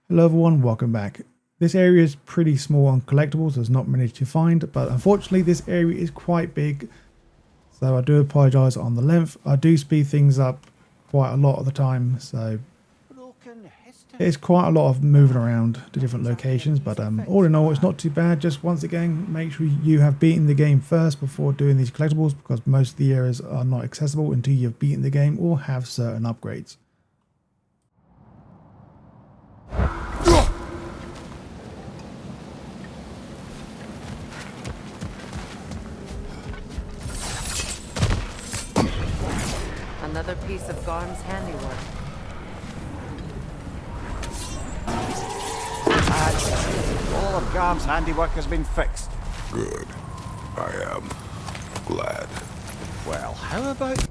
Hello everyone, welcome back. This area is pretty small on collectibles, there's not many to find, but unfortunately this area is quite big, so I do apologise on the length. I do speed things up quite a lot of the time, so it's quite a lot of moving around to different locations, but all in all it's not too bad. Just once again, make sure you have beaten the game first before doing these collectibles, because most of the areas are not accessible until you've beaten the game or have certain upgrades. Another piece of Garm's handiwork. All of Garm's handiwork has been fixed. Good. I am glad. Well, how about...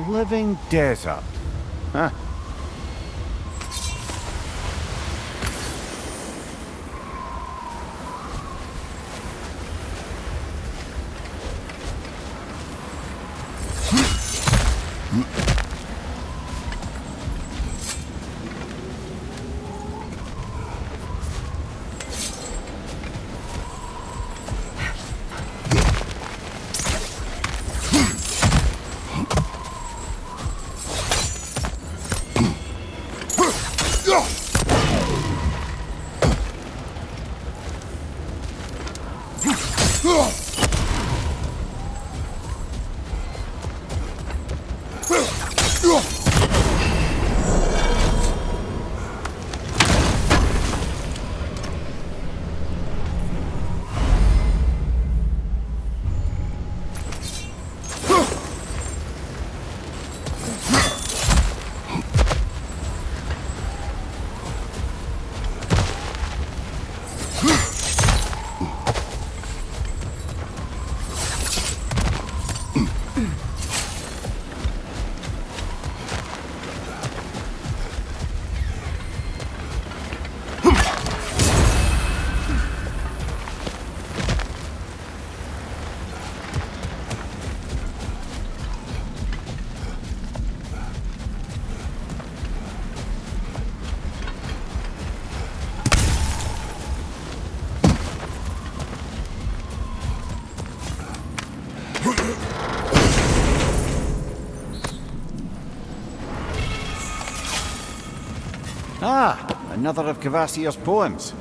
living desert. Huh? Ah, another of Kvasir's poems.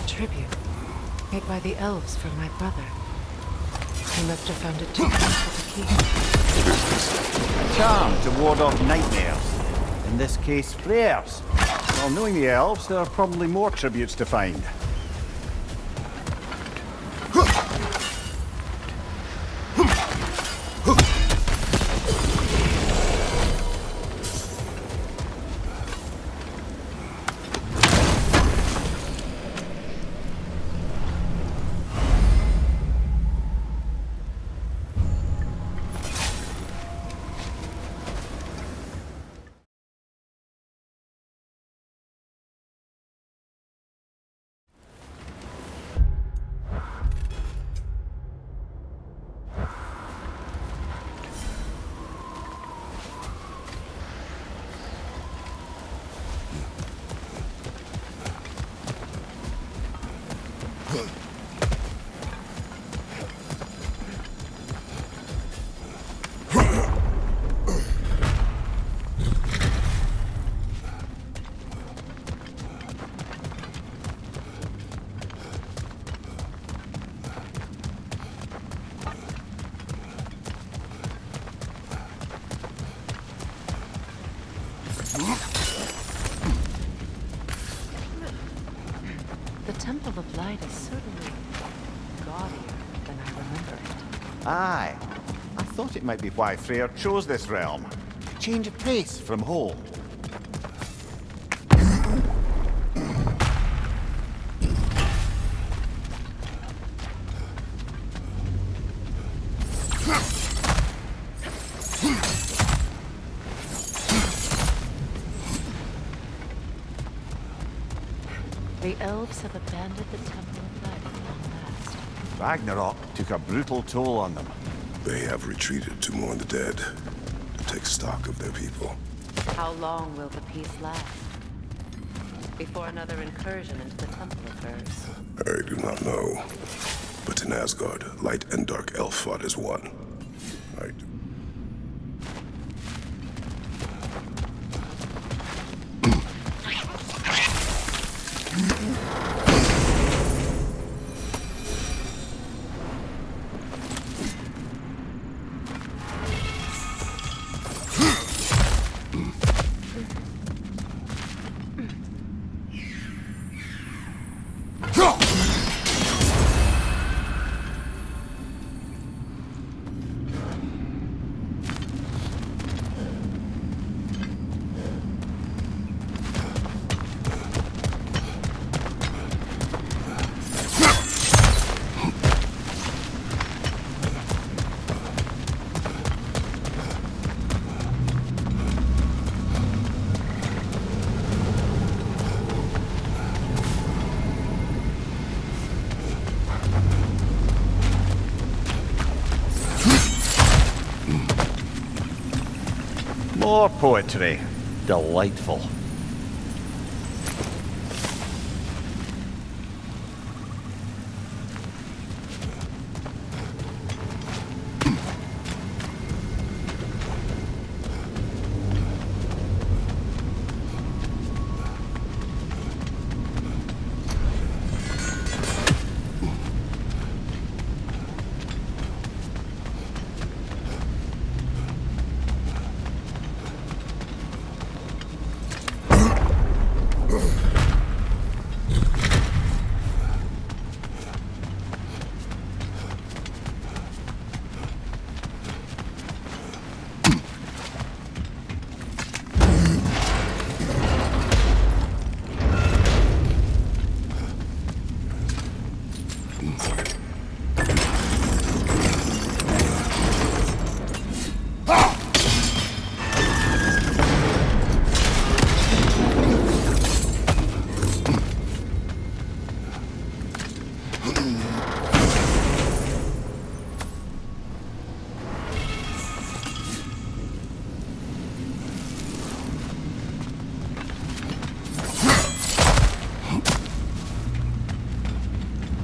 Tribute made by the elves for my brother. He must have found it too difficult to keep. A charm to ward off nightmares. In this case, Freyr's. Well, knowing the elves, there are probably more tributes to find. The Temple of Light is certainly gaudier than I remember it. Aye. I thought it might be why Freyr chose this realm. Change of pace from home. The elves have abandoned the Temple of Light at long last. Ragnarok took a brutal toll on them. They have retreated to mourn the dead, to take stock of their people. How long will the peace last? Before another incursion into the temple occurs. I do not know. But in Asgard, light and dark elf fought as one. I do. More poetry. Delightful.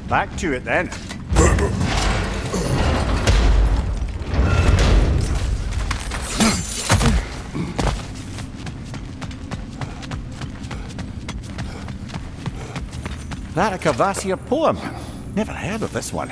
Back to it then. That a Kvasir poem? Never heard of this one.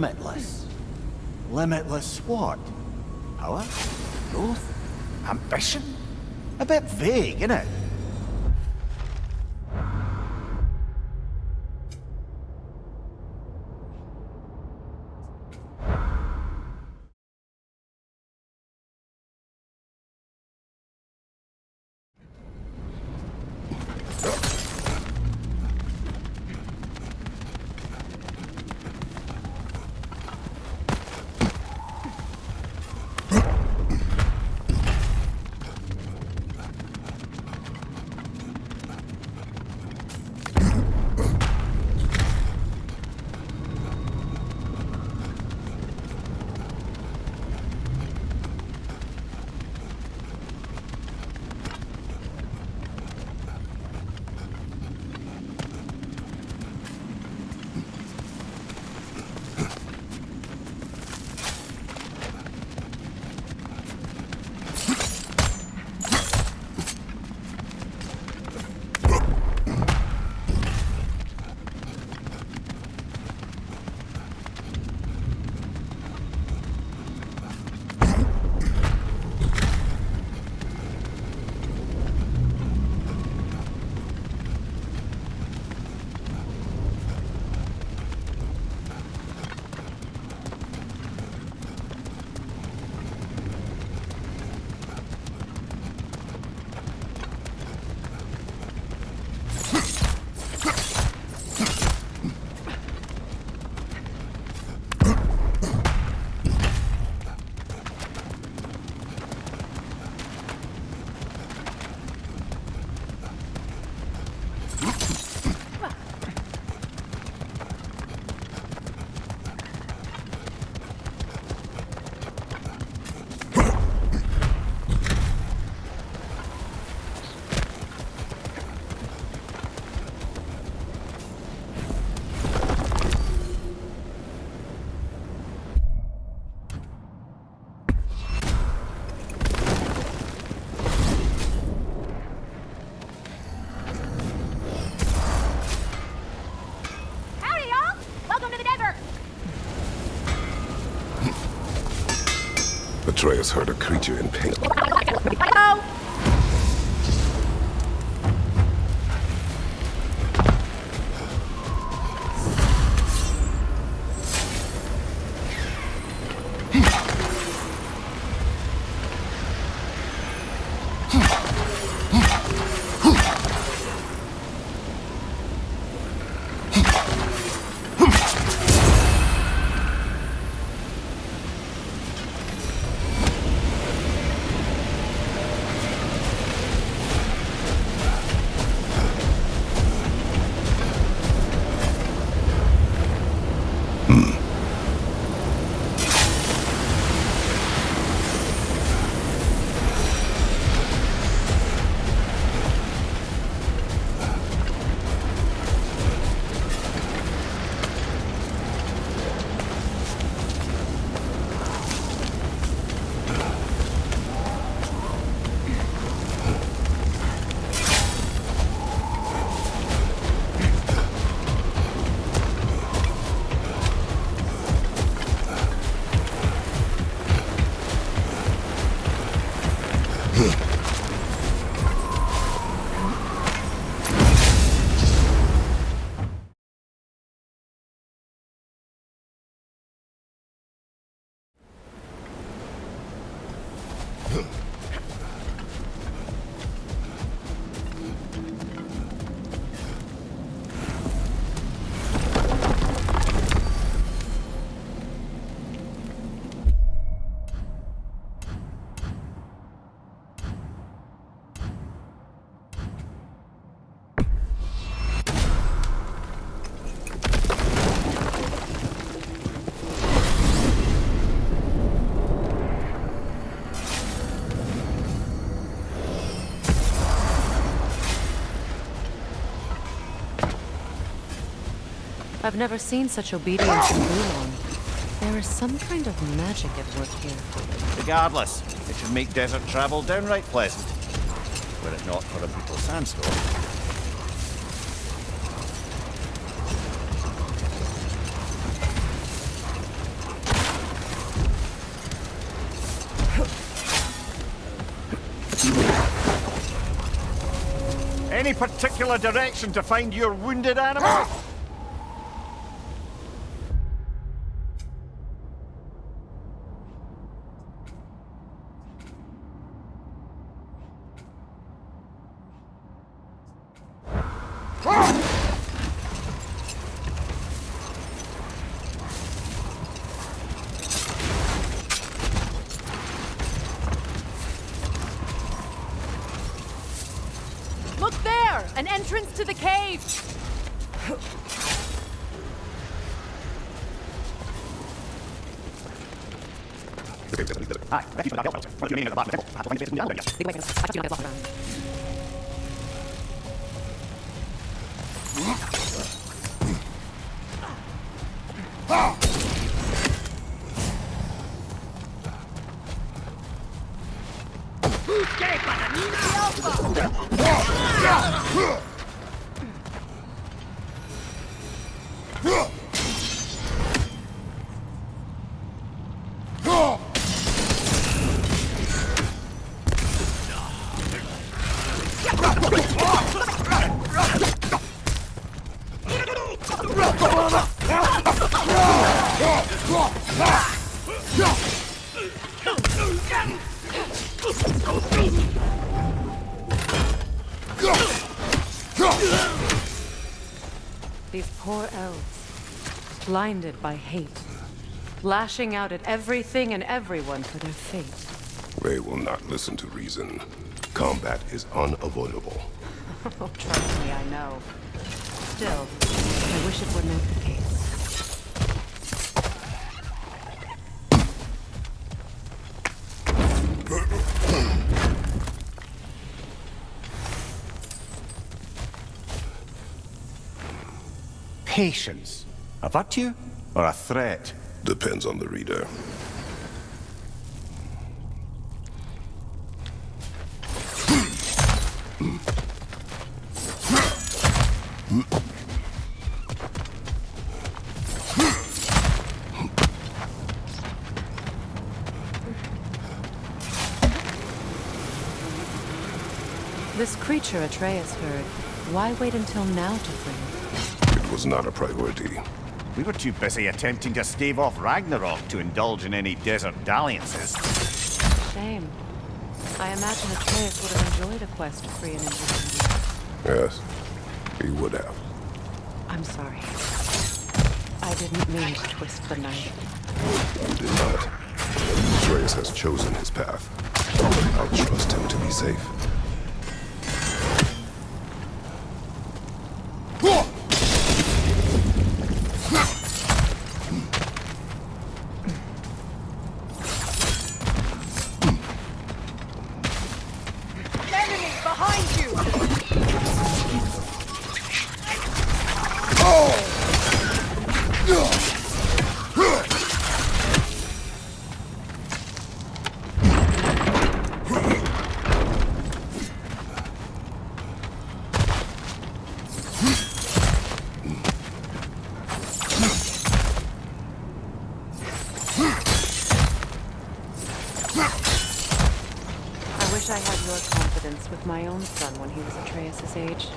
limitless. Limitless what? Power? Growth? Ambition? A bit vague, innit? Atreus heard a creature in pain. I've never seen such obedience in Bulon. There is some kind of magic at work here. Regardless, it should make desert travel downright pleasant. Were it not for a brutal sandstorm. Any particular direction to find your wounded animal? Look there! An entrance to the cave! These poor elves, blinded by hate, lashing out at everything and everyone for their fate. They will not listen to reason. Combat is unavoidable. Oh, trust me, I know. Still, I wish it were not the case. Patience. A virtue or a threat? Depends on the reader. This creature Atreus heard, why wait until now to free it? It was not a priority. We were too busy attempting to stave off Ragnarok to indulge in any desert dalliances. Shame. I imagine Atreus would have enjoyed a quest to free an injured. Yes, he would have. I'm sorry. I didn't mean to twist the knife. You did not. Atreus has chosen his path. I'll trust him to be safe. With my own son when he was Atreus' age.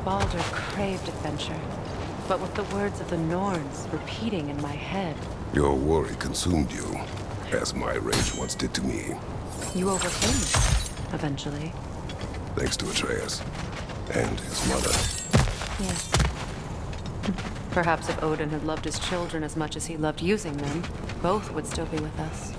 Baldur craved adventure, but with the words of the Norns repeating in my head. Your worry consumed you, as my rage once did to me. You overcame it, eventually. Thanks to Atreus. And his mother. Yes. Perhaps if Odin had loved his children as much as he loved using them, both would still be with us.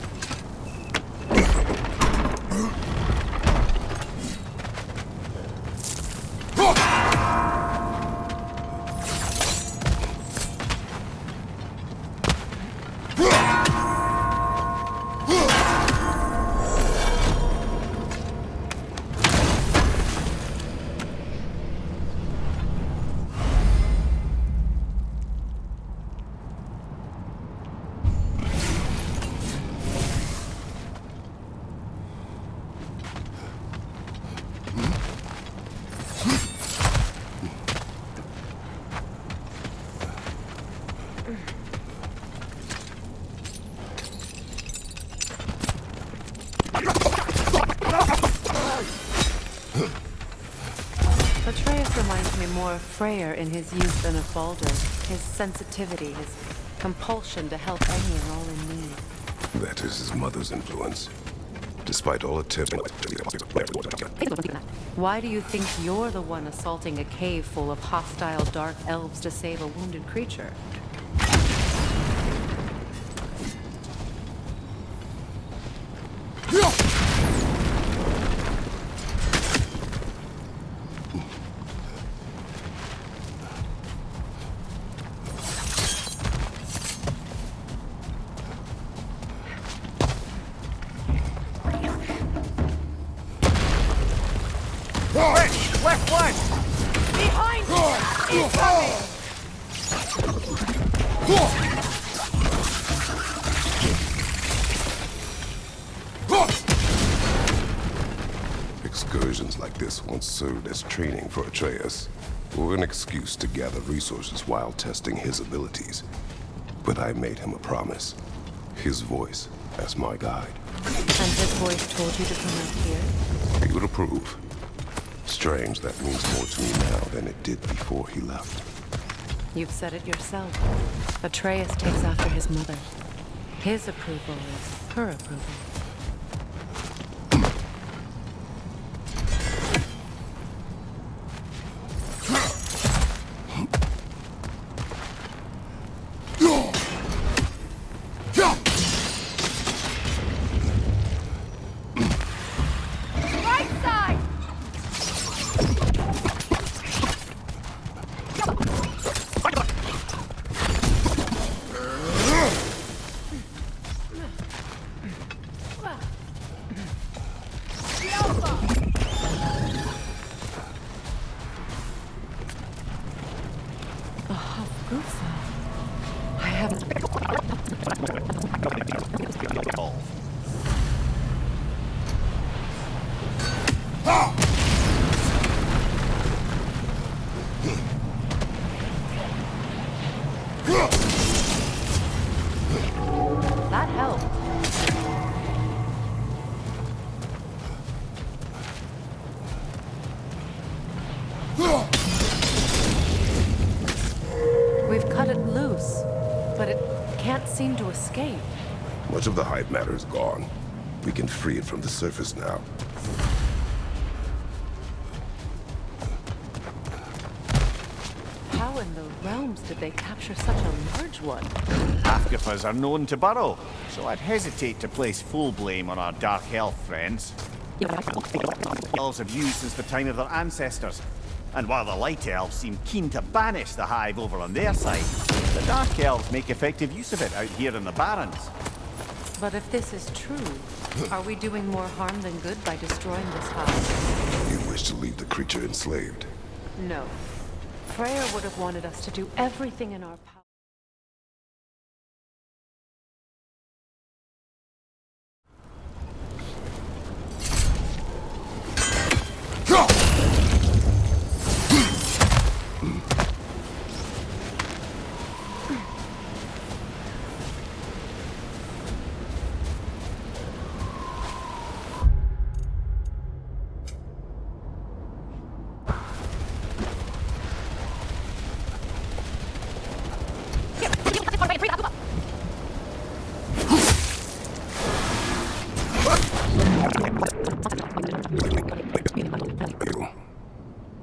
reminds me more of Freyr in his youth than of Baldur. His sensitivity, his compulsion to help any and all in need. That is his mother's influence. Despite all attempts... Why do you think you're the one assaulting a cave full of hostile dark elves to save a wounded creature? Left one! Behind you! Incoming! Excursions like this once served as training for Atreus, or an excuse to gather resources while testing his abilities. But I made him a promise. His voice as my guide. And his voice told you to come out here? He would approve. Strange, that means more to me now than it did before he left. You've said it yourself. Atreus takes after his mother. His approval is her approval. That helped. We've cut it loose, but it can't seem to escape. Much of the hype matter is gone. We can free it from the surface now. How in the realms did they capture such a large one? Half-Giffers are known to burrow, so I'd hesitate to place full blame on our Dark Elf friends. Elves have used since the time of their ancestors, and while the Light Elves seem keen to banish the hive over on their side, the Dark Elves make effective use of it out here in the Barrens. But if this is true, are we doing more harm than good by destroying this hive? You wish to leave the creature enslaved. No. Freyr would have wanted us to do everything in our power.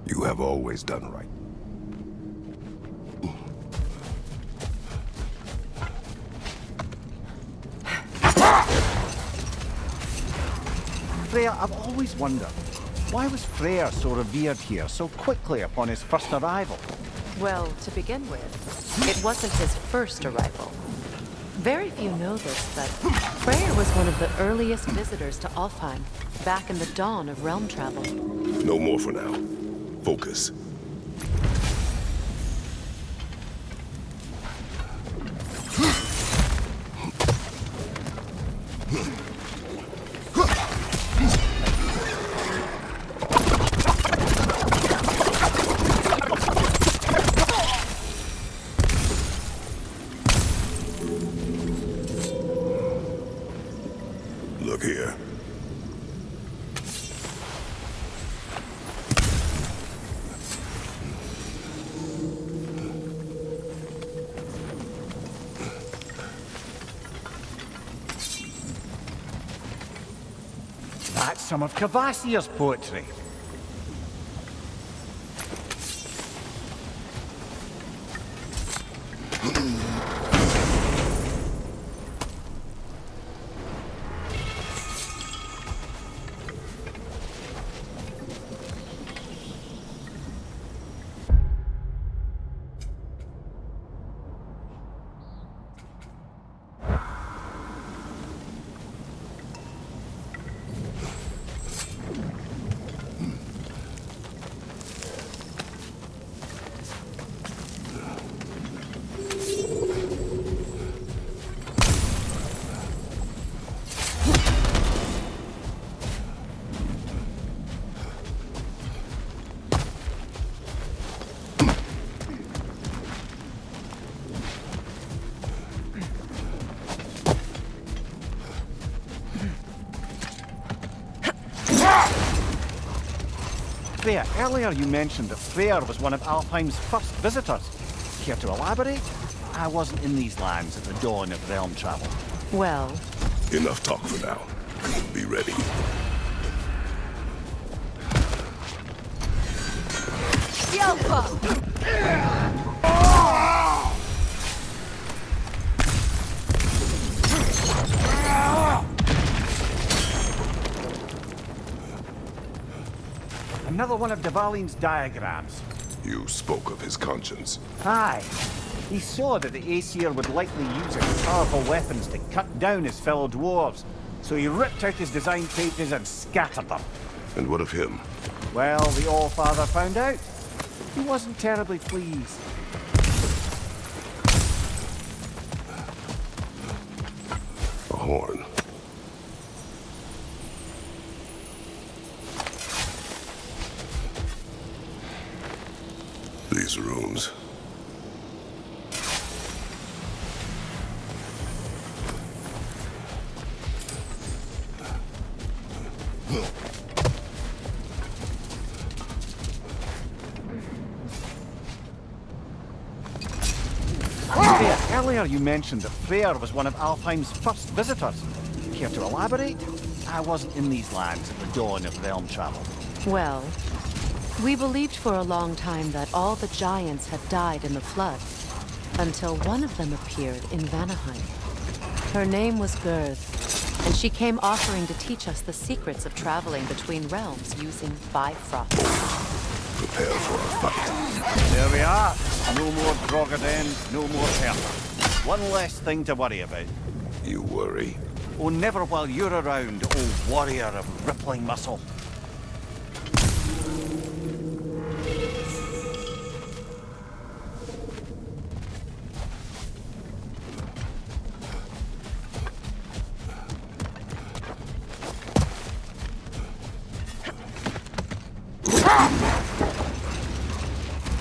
You have always done right. Freyr, I've always wondered, why was Freyr so revered here so quickly upon his first arrival? Well, to begin with, it wasn't his first arrival. Very few know this, but Freyr was one of the earliest visitors to Alfheim, back in the dawn of realm travel. No more for now. Focus. Look here. That's some of Kvasir's poetry. Freyr, earlier you mentioned that Freyr was one of Alfheim's first visitors. Care to elaborate? I wasn't in these lands at the dawn of realm travel. Well... Enough talk for now. Be ready. Another one of Dvalin's diagrams. You spoke of his conscience. Aye. He saw that the Aesir would likely use his powerful weapons to cut down his fellow dwarves, so he ripped out his design pages and scattered them. And what of him? Well, the All-Father found out. He wasn't terribly pleased. A horn. These runes. Earlier you mentioned that Freyr was one of Alfheim's first visitors. Care to elaborate? I wasn't in these lands at the dawn of realm travel. Well, we believed for a long time that all the giants had died in the flood, until one of them appeared in Vanaheim. Her name was Gerd, and she came offering to teach us the secrets of traveling between realms using Bifrost. Prepare for a fight. There we are. No more Draugr, no more Harp. One less thing to worry about. You worry? Oh, never while you're around, oh warrior of rippling muscle.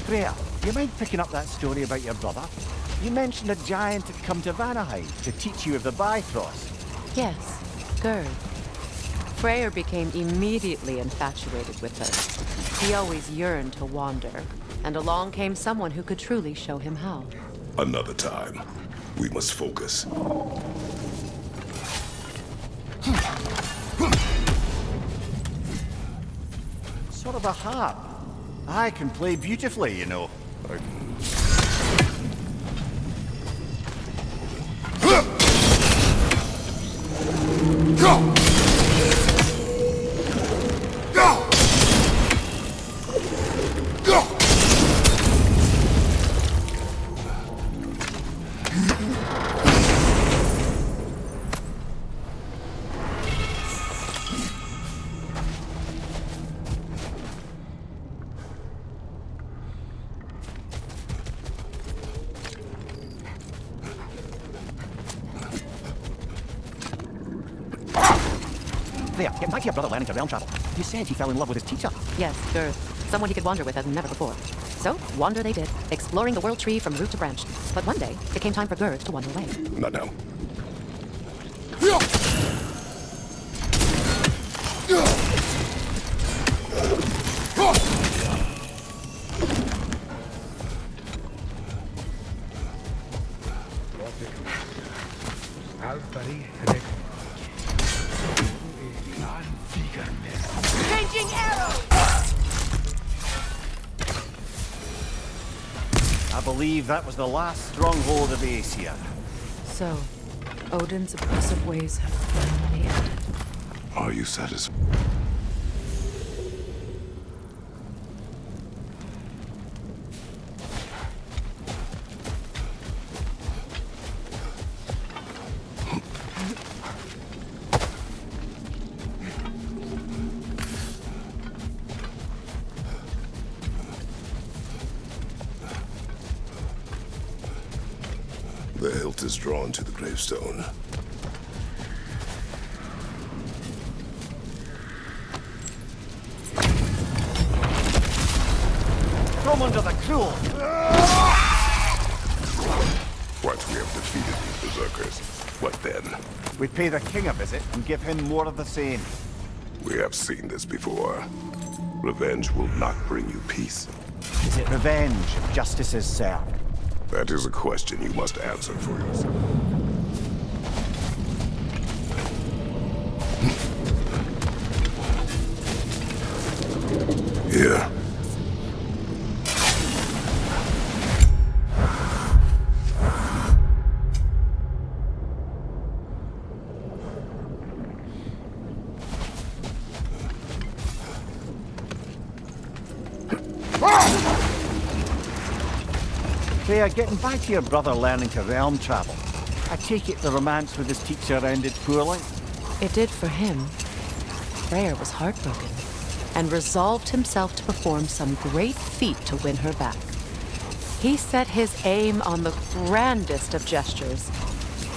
Freyr, do you mind picking up that story about your brother? You mentioned a giant had come to Vanaheim to teach you of the Bifrost. Yes, Gerd. Freyr became immediately infatuated with her. He always yearned to wander, and along came someone who could truly show him how. Another time. We must focus. Sort of a harp. I can play beautifully, you know. Go! Go! Go! There, getting back to your brother learning to realm travel. You said he fell in love with his teacher. Yes, Gerd. Someone he could wander with as never before. So, wander they did, exploring the world tree from root to branch. But one day, it came time for Gerd to wander away. Not now. believe that was the last stronghold of Aesir. So, Odin's oppressive ways have finally ended. Are you satisfied? The hilt is drawn to the gravestone. From under the cruel! Once we have defeated these berserkers, what then? We pay the king a visit and give him more of the same. We have seen this before. Revenge will not bring you peace. Is it revenge if justice is served? That is a question you must answer for yourself. Here. Freyr, getting back to your brother learning to realm travel, I take it the romance with his teacher ended poorly? It did for him. Freyr was heartbroken and resolved himself to perform some great feat to win her back. He set his aim on the grandest of gestures.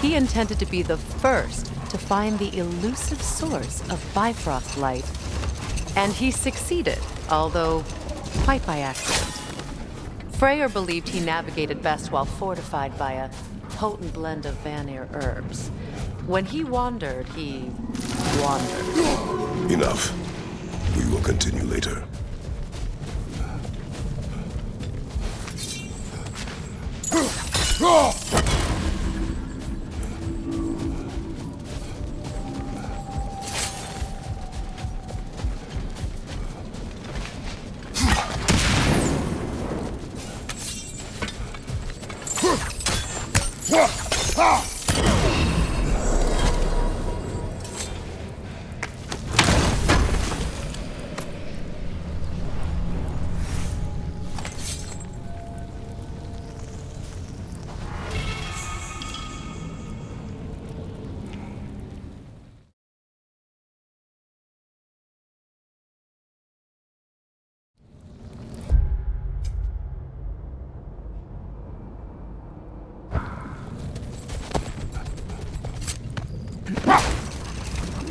He intended to be the first to find the elusive source of Bifrost light. And he succeeded, although quite by accident. Freyr believed he navigated best while fortified by a potent blend of Vanir herbs. When he wandered, he wandered. Enough. We will continue later.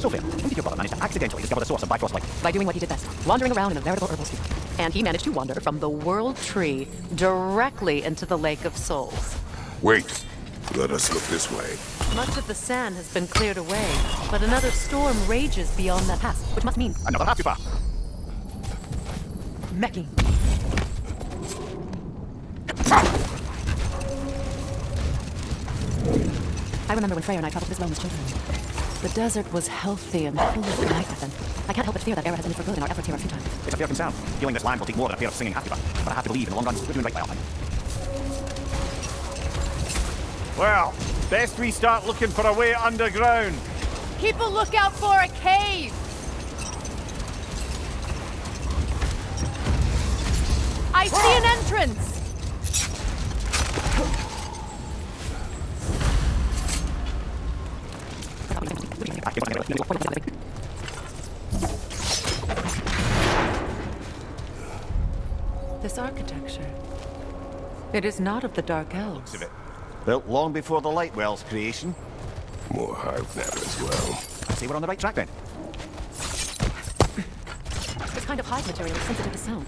Sophia, when did your brother manage to accidentally discover the source of Bifrost light? By doing what he did best, wandering around in a veritable herbal stew. And he managed to wander from the World Tree directly into the Lake of Souls. Wait. Let us look this way. Much of the sand has been cleared away, but another storm rages beyond that pass, which must mean Another half too far. Mecking. I remember when Freyr and I traveled to this realm as children. The desert was healthy and full of life, and I can't help but fear that era has ended for good and our efforts here are futile. It's a fair concern. Healing this land will take more than a pair of singing half but I have to believe in the long run we're doing right by Alfheim. Well, best we start looking for a way underground. Keep a lookout for a cave! I see an entrance! This architecture. It is not of the Dark Elves. Built long before the Lightwell's creation. More hive matter as well. I'd say we're on the right track then. This kind of hive material is sensitive to sound.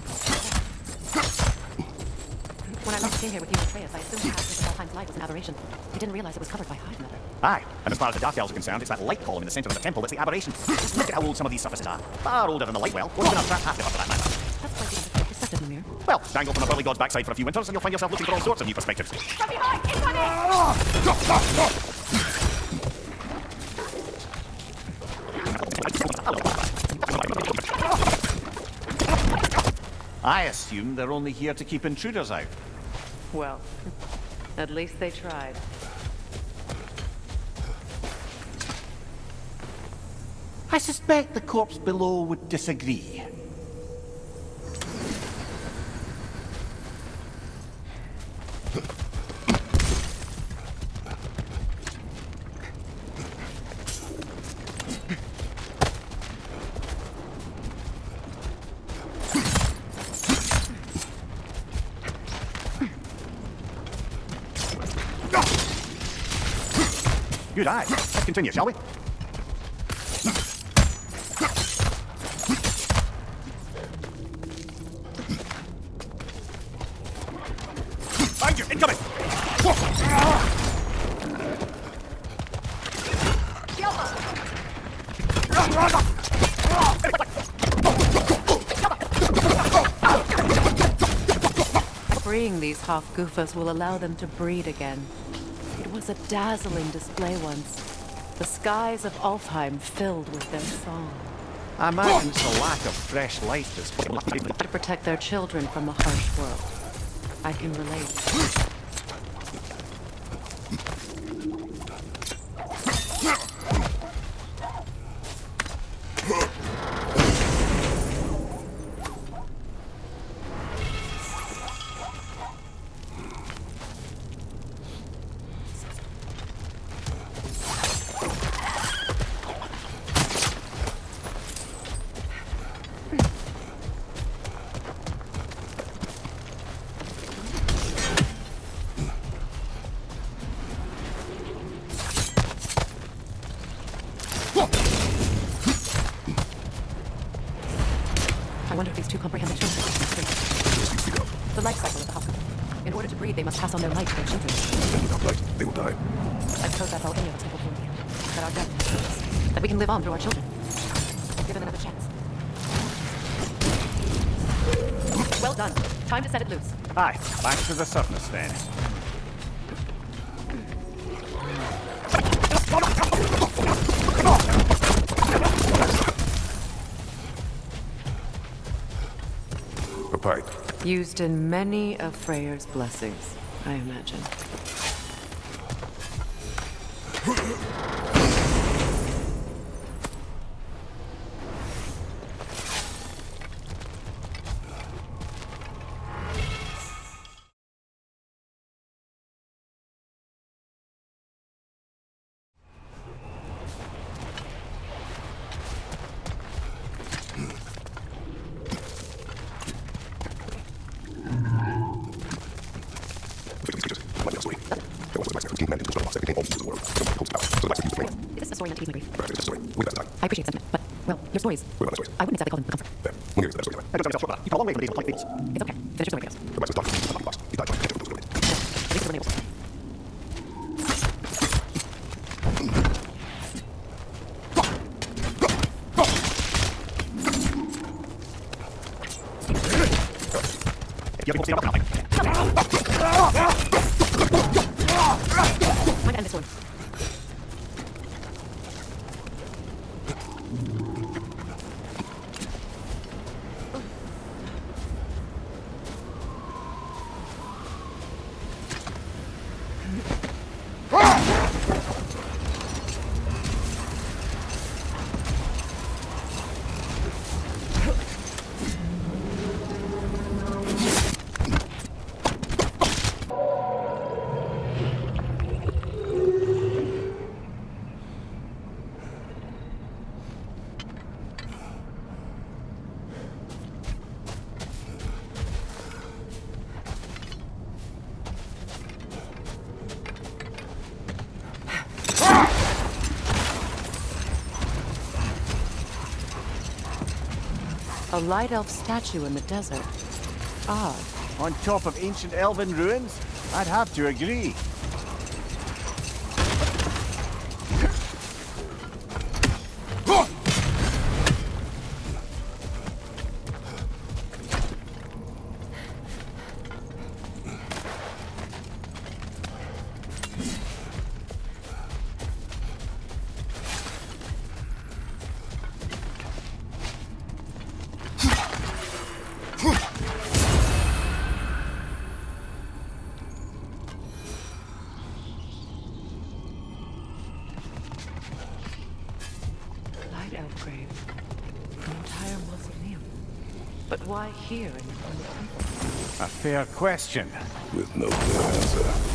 When I last came here with you and Atreus, I assumed the absence of Alfheim's light was an aberration. I didn't realize it was covered by hive matter. Aye, and as far as the Dark Elves are concerned, it's that light column in the center of the temple that's the aberration. Look at how old some of these surfaces are. Far older than the Lightwell, or even our trap half for that matter. That's quite the perspective, Nornir. Well, dangle from a burly god's backside for a few winters and you'll find yourself looking for all sorts of new perspectives. From behind! Incoming! I assume they're only here to keep intruders out. Well, at least they tried. I suspect the corpse below would disagree. Good eye. Let's continue, shall we? Find you! Incoming! Freeing these half-goofers will allow them to breed again. It was a dazzling display once. The skies of Alfheim filled with their song. I imagine it's the lack of fresh light that's... To protect their children from a harsh world. I can relate. I wonder if these two comprehend the children. The life cycle of the hospital. In order to breed, they must pass on their light to their children. Without light, they will die. I suppose that's all any of us hope for. That our death is us. That we can live on through our children. Given another chance. Well done. Time to set it loose. Aye, back to the surface then. A pipe. Used in many of Freyr's blessings, I imagine. Is this a story meant to be my brief? I appreciate sentiment, but, well, your stories. I wouldn't exactly call them comfort. You call long way from these like beats. It's okay. Finish your story, Kratos. At least the neighbors. Time to end this one. A light elf statue in the desert. Odd. On top of ancient elven ruins? I'd have to agree. Elf grave. An entire mausoleum. But why here in the temple? A fair question. With no clear answer.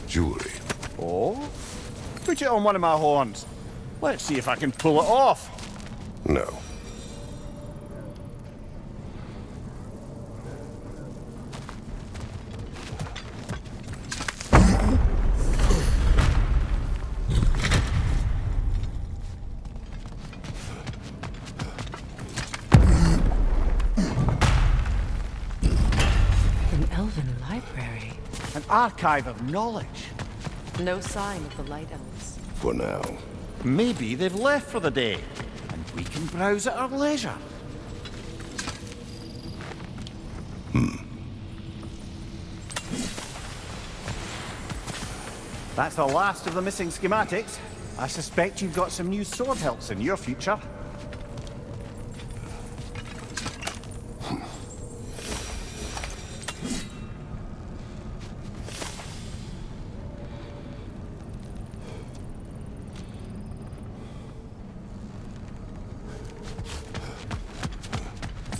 Jewelry. Oh? Put it on one of my horns. Let's see if I can pull it off. No. An elven library. An archive of knowledge. No sign of the Light Elves. For now. Maybe they've left for the day, and we can browse at our leisure. That's the last of the missing schematics. I suspect you've got some new sword hilts in your future.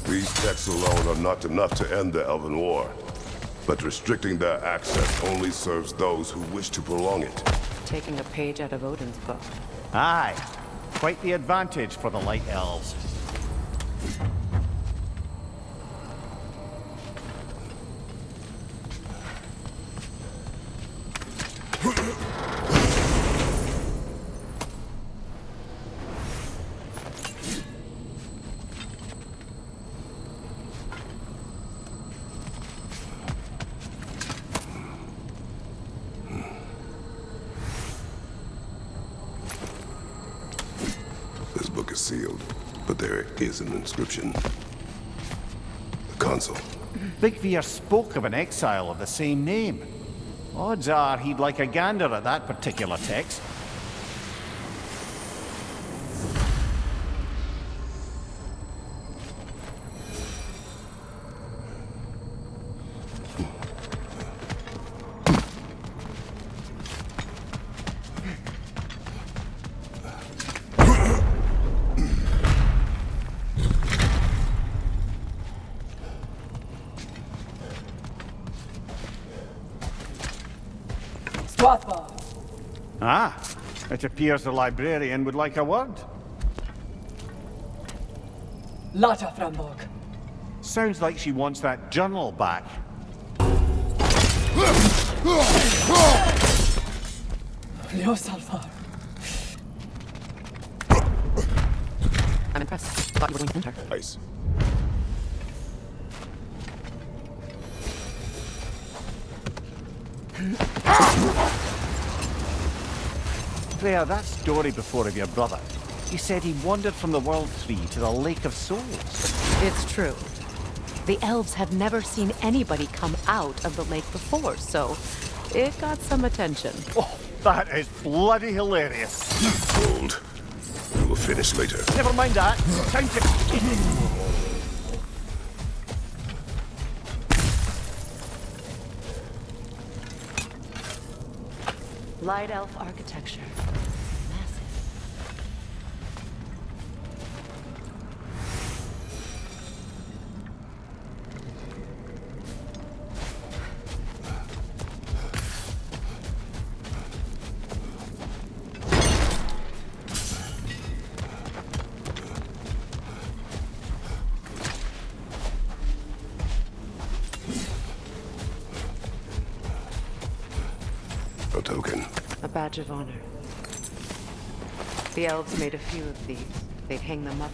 These texts alone are not enough to end the Elven War. But restricting their access only serves those who wish to prolong it. Taking a page out of Odin's book. Aye. Quite the advantage for the Light Elves. This book is sealed, but there is an inscription. The console. Bifrost spoke of an exile of the same name. Odds are he'd like a gander at that particular text. Ah, it appears the librarian would like a word. Lata Framborg. Sounds like she wants that journal back. Ljosalfar. I'm impressed. Thought you were going to enter. Ice. Freyr, that story before of your brother. You said he wandered from the World Tree to the Lake of Souls. It's true. The elves had never seen anybody come out of the lake before, so it got some attention. Oh, that is bloody hilarious. Hold. We will finish later. Never mind that. Time to... Light elf architecture. Massive. A token. A badge of honor. The elves made a few of these. They'd hang them up.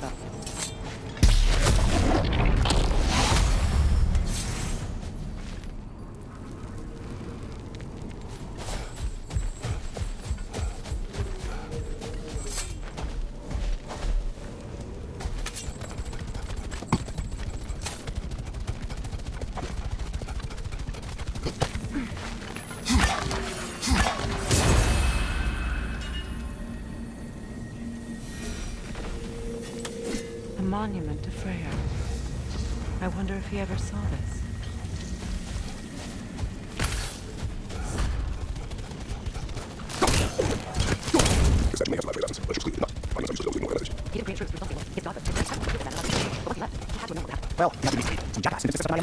A monument to Freyr. I wonder if he ever saw this. Well, you have to be some jackass in the system.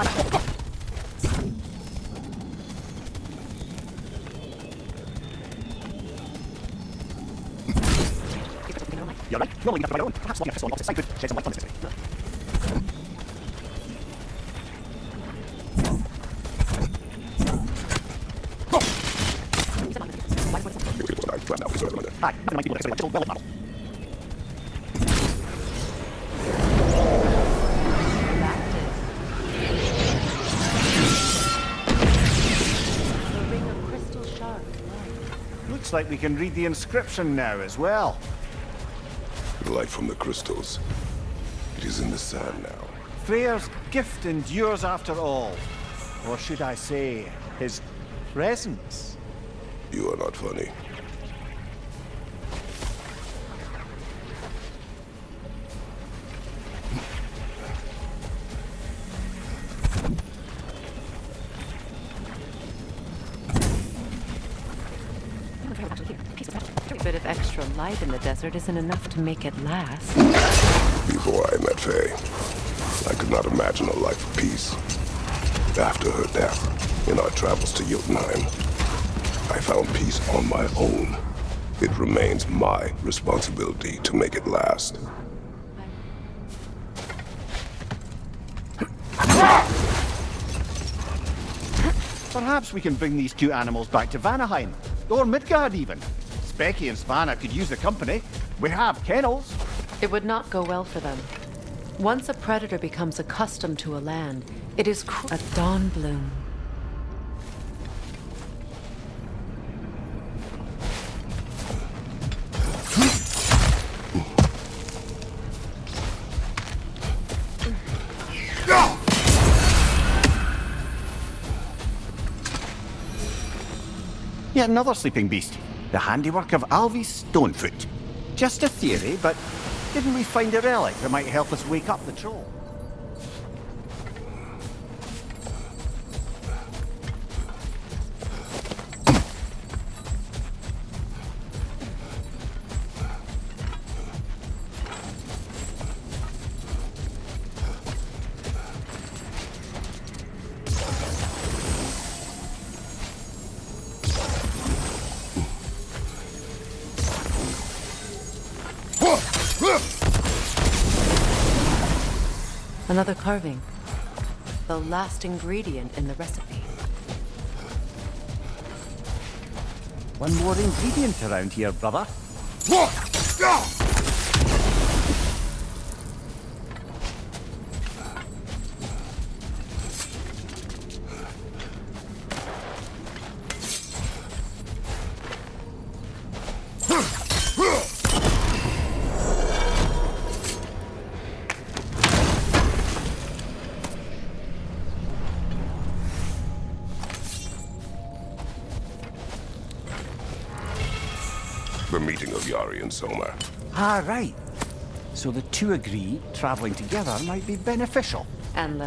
You're right. Normally you have to write your own. Perhaps logging a crystal on opposite side could shed some light on this mystery. Hi, nothing like people that explain well model. The ring of crystal shards. Looks like we can read the inscription now as well. The light from the crystals. It is in the sand now. Freyr's gift endures after all. Or should I say, his presence. You are not funny. A bit of extra light in the desert isn't enough to make it last. Before I met Faye, I could not imagine a life of peace. After her death, in our travels to Jotunheim, I found peace on my own. It remains my responsibility to make it last. Perhaps we can bring these two animals back to Vanaheim, or Midgard even. Specky and Svanna could use the company. We have kennels. It would not go well for them. Once a predator becomes accustomed to a land, it is a dawn bloom. Yet another sleeping beast. The handiwork of Alvi Stonefoot. Just a theory, but didn't we find a relic that might help us wake up the troll? Another carving. The last ingredient in the recipe. One more ingredient around here, brother. meeting of Yari and Soma. Ah, right. So the two agree traveling together might be beneficial. And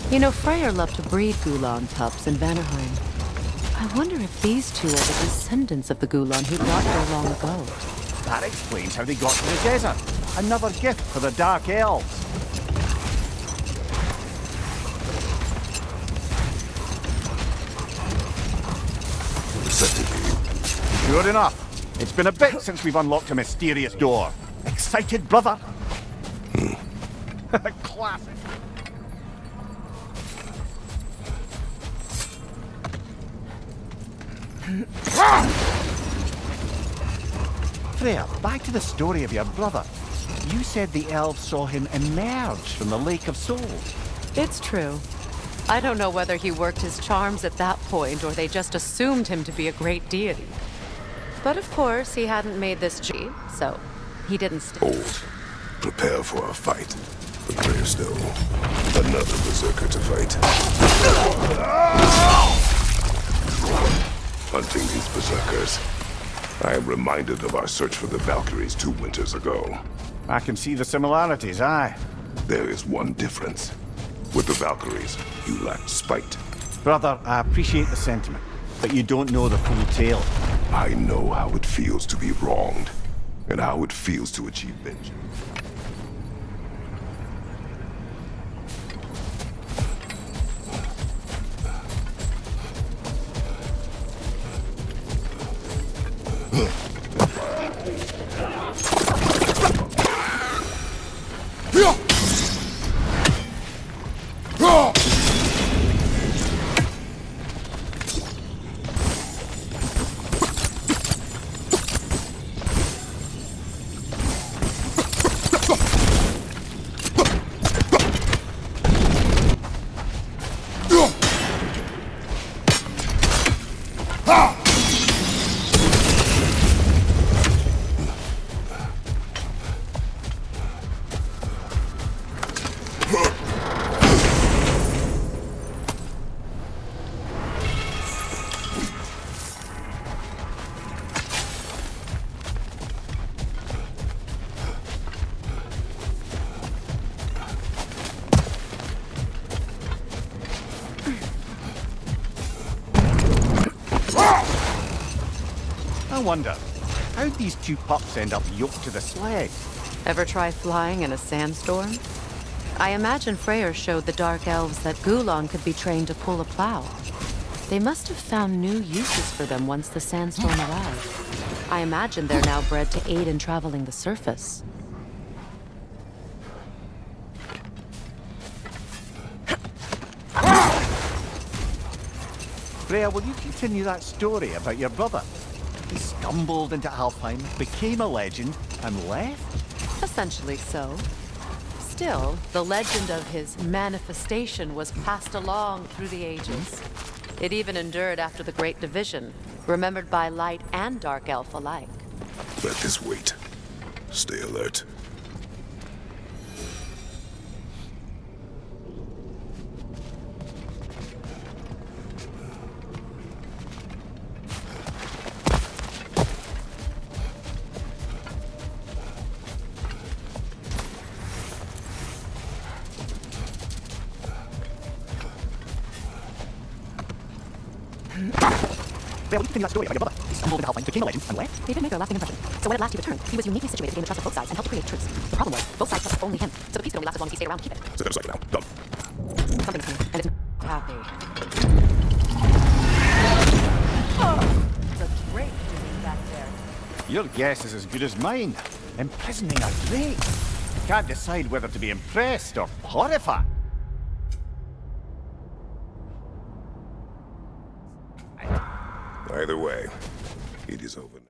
you know, Freyr loved to breed Gulan pups in Vanaheim. I wonder if these two are the descendants of the Gulan who got there long ago. That explains how they got to the desert. Another gift for the Dark Elves. Sure enough. It's been a bit since we've unlocked a mysterious door. Excited, brother? Classic. Freyr, back to the story of your brother. You said the elves saw him emerge from the Lake of Souls. It's true. I don't know whether he worked his charms at that point or they just assumed him to be a great deity. But of course, he hadn't made this cheap, so he didn't stay. Old. Prepare for a fight. But there's still another berserker to fight. Hunting these berserkers, I am reminded of our search for the Valkyries 2 winters ago. I can see the similarities, aye. There is one difference. With the Valkyries, you lacked spite. Brother, I appreciate the sentiment, but you don't know the full tale. I know how it feels to be wronged, and how it feels to achieve vengeance. I wonder, how'd these two pups end up yoked to the sled? Ever try flying in a sandstorm? I imagine Freyr showed the Dark Elves that Gulan could be trained to pull a plow. They must have found new uses for them once the sandstorm arrived. I imagine they're now bred to aid in traveling the surface. Freyr, will you continue that story about your brother? He stumbled into Alfheim, became a legend, and left? Essentially so. Still, the legend of his manifestation was passed along through the ages. It even endured after the Great Division, remembered by Light and Dark Elf alike. Let this wait. Stay alert. Freyr, will you continue that story about your brother? He stumbled into Alfheim, became a legend, and left? He did make a lasting impression. So when at last he returned, he was uniquely situated to gain the trust of both sides and help create truce. The problem was, both sides trusted only him, so the peace could only last as long as he stayed around to keep it. Set aside for now. Done. Something's coming, and it's happy. It's a great doing back there. Your guess is as good as mine. Imprisoning a drake. Can't decide whether to be impressed or horrified. Either way, it is over.